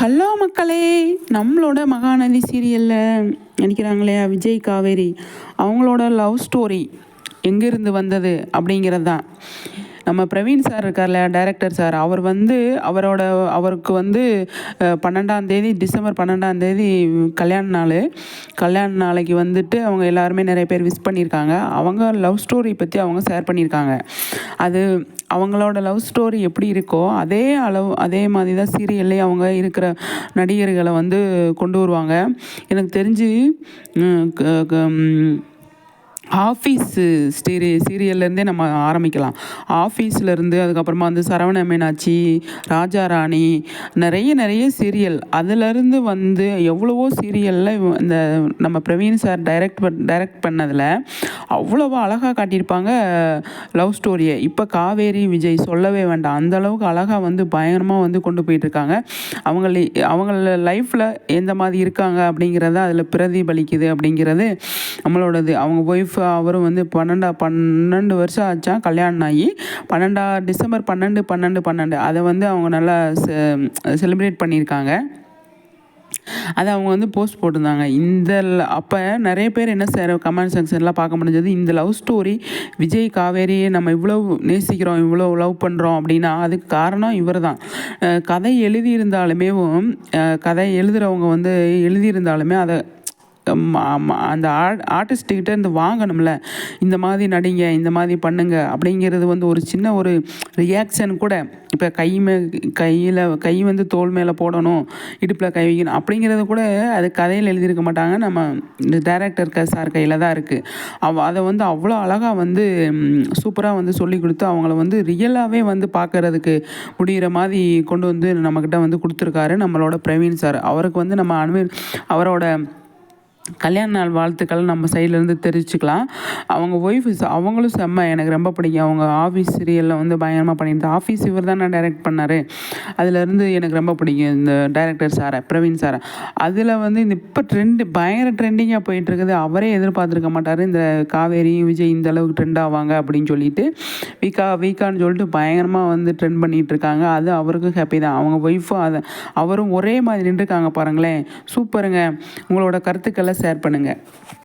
Hello மக்களே, நம்மளோட மகாநதி சீரியலில் நடிக்கிறாங்களே விஜய் காவேரி, அவங்களோட லவ் ஸ்டோரி எங்கேருந்து வந்தது அப்படிங்கிறது தான். நம்ம பிரவீன் சார் இருக்கார்ல, டைரக்டர் சார், அவருக்கு வந்து 12ஆம் தேதி டிசம்பர் 12ஆம் தேதி கல்யாண நாளைக்கு வந்துட்டு அவங்க எல்லாருமே நிறைய பேர் விஷ் பண்ணியிருக்காங்க. அவங்க லவ் ஸ்டோரி பற்றி அவங்க ஷேர் பண்ணியிருக்காங்க. அது அவங்களோட லவ் ஸ்டோரி எப்படி இருக்கோ அதே மாதிரி தான் சீரியல்லே அவங்க இருக்கிற நடிகர்களை வந்து கொண்டு வருவாங்க. எனக்கு தெரிஞ்சு ஆஃபீஸு சீரியல்லேருந்தே நம்ம ஆரம்பிக்கலாம். ஆஃபீஸ்லேருந்து அதுக்கப்புறமா வந்து சரவண மீனாட்சி, ராஜா ராணி, நிறைய சீரியல், அதிலேருந்து வந்து எவ்வளவோ சீரியலில் இந்த நம்ம பிரவீன் சார் டைரக்ட் பண்ணதில் அவ்வளோவா அழகாக காட்டியிருப்பாங்க லவ் ஸ்டோரியை. இப்போ காவேரி விஜய் சொல்லவே வேண்டாம், அந்தளவுக்கு அழகாக வந்து பயங்கரமாக வந்து கொண்டு போயிட்டுருக்காங்க. அவங்கள லைஃப்பில் எந்த மாதிரி இருக்காங்க அப்படிங்கிறத அதில் பிரதிபலிக்குது அப்படிங்கிறது நம்மளோடது. அவங்க ஒய்ஃப் அவரும் வந்து 12 வருஷம் ஆச்சான் கல்யாணம் ஆகி. டிசம்பர் 12 அதை வந்து அவங்க நல்லா செலிப்ரேட் பண்ணியிருக்காங்க. அதை அவங்க வந்து போஸ்ட் போட்டிருந்தாங்க. அப்போ நிறைய பேர் என்ன கமெண்ட் செக்ஷன்லாம் பார்க்க முடிஞ்சது, இந்த லவ் ஸ்டோரி விஜய் காவேரியை நம்ம இவ்வளோ நேசிக்கிறோம், இவ்வளோ லவ் பண்ணுறோம் அப்படின்னா அதுக்கு காரணம் இவர் தான். கதை எழுதுகிறவங்க வந்து எழுதியிருந்தாலுமே அதை அந்த ஆர்டிஸ்ட்டுக்கிட்ட இருந்து வாங்கணும்ல. இந்த மாதிரி நடிங்க, இந்த மாதிரி பண்ணுங்க அப்படிங்கிறது வந்து ஒரு சின்ன ஒரு ரியாக்ஷன் கூட. இப்போ கை வந்து தோல் மேலே போடணும், இடுப்பில் கை வைக்கணும் அப்படிங்கிறது கூட அது கதையில் எழுதியிருக்க மாட்டாங்க. நம்ம இந்த டைரக்டர் சார் கையில் தான் இருக்குது. அதை வந்து அவ்வளோ அழகாக வந்து சூப்பராக வந்து சொல்லி கொடுத்து அவங்கள வந்து ரியலாகவே வந்து பார்க்குறதுக்கு முடிகிற மாதிரி கொண்டு வந்து நம்மக்கிட்ட வந்து கொடுத்துருக்காரு நம்மளோட பிரவீன் சார். அவருக்கு வந்து நம்ம அவரோட கல்யாண நாள் வாழ்த்துக்கள் நம்ம சைட்லேருந்து தெரிவிச்சுக்கலாம். அவங்க ஒய்ஃப் அவங்களும் செம்ம, எனக்கு ரொம்ப பிடிக்கும். அவங்க ஆஃபீஸ் சீரியலில் வந்து பயங்கரமாக பண்ணிட்டு, ஆஃபீஸ் இவர் தான் நான் டைரக்ட் பண்ணார், அதுலேருந்து எனக்கு ரொம்ப பிடிக்கும் இந்த டைரக்டர் சாரை, பிரவீன் சாரை. அதில் வந்து இந்த இப்போ பயங்கர ட்ரெண்டிங்காக போயிட்டுருக்குது. அவரே எதிர்பார்த்துருக்க மாட்டார் இந்த காவேரி விஜய் இந்த அளவுக்கு ட்ரெண்ட் ஆவாங்க அப்படின்னு சொல்லிட்டு. வீக்கான்னு சொல்லிட்டு பயங்கரமாக வந்து ட்ரெண்ட் பண்ணிகிட்டு இருக்காங்க. அது அவருக்கும் ஹாப்பி தான். அவங்க ஒய்ஃபும் அவரும் ஒரே மாதிரி நின்றுருக்காங்க பாருங்களேன். சூப்பருங்க. உங்களோட கருத்துக்களை ஷேர் பண்ணுங்கள்.